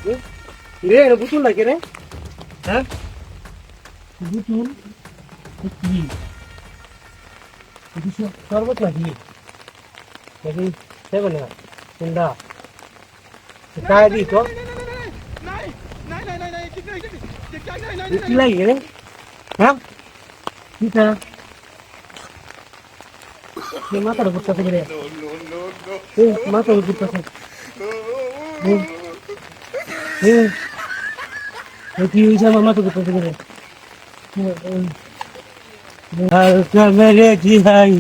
রে রে বুতুল লাগে রে হ্যাঁ বুতুল কি কিছু সর্বত লাগি দেখি সেবে না চিন্তা কায় দি তো কি লাগে রে হ্যাঁ কিটা কি মাথার উপর থেকে রে মাথার উপর থেকে কি হয়েছে আমার মাথার উপর থেকে রে মেরে কি হাই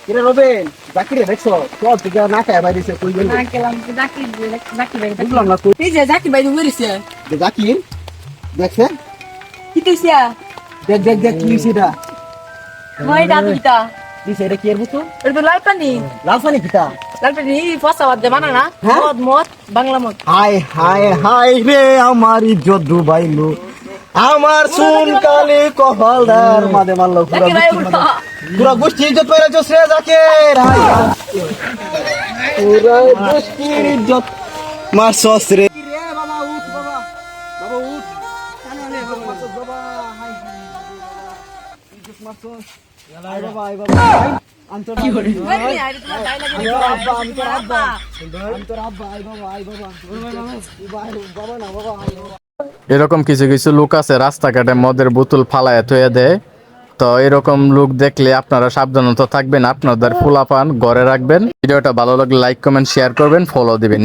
কিরে রবেন জাকিরে দেখছো সব থেকে না খায় বাইরেছে কই গেল না গেলাম জাকির ভাই বুঝলাম না তুই এই যে জাকির ভাই উড়িছে জাকির দেখছে কি কইছিয়া দেখ দেখ দেখ কি সেটা মই দাদুটা দিছে এটা কি এর বুঝছো এটা তো লাল পানি কিটা ফসা বাদ দে বানা না হ্যাঁ? মদ মদ বাংলা মদ হায় হায় হায় রে আমার ইজ্জত ডুবাইলো আমার চুল কালি কপালদার মাঝে মারলো জাকির ভাই উঠো পুরা গোষ্ঠী ইজ্জত পাইরা জোসরে জাকির হায় পুরা গোষ্ঠীর ইজ্জত মারছস রে বাবা উঠ বাবা বাবা উঠ কানে বাবা মারছস বাবা হায় ইজ্জত মারছস আয় বাবা আয় বাবা আন্তর কি করে ওই আরে তোমার গায় লাগে আব্বা আমি তোর আব্বা আন্তর আব্বা আয় বাবা আয় বাবা বাবা না বাবা আয় বাবা এরকম কিছু কিছু লোক আছে রাস্তাঘাটে মদের বোতল ফালায় থয়ে দেয়। তো এরকম লোক দেখলে আপনারা সাবধানত থাকবেন, আপনাদের ফুলাপান ঘরে রাখবেন। ভিডিওটা ভালো লাগলে লাইক কমেন্ট শেয়ার করবেন, ফলো দিবেন।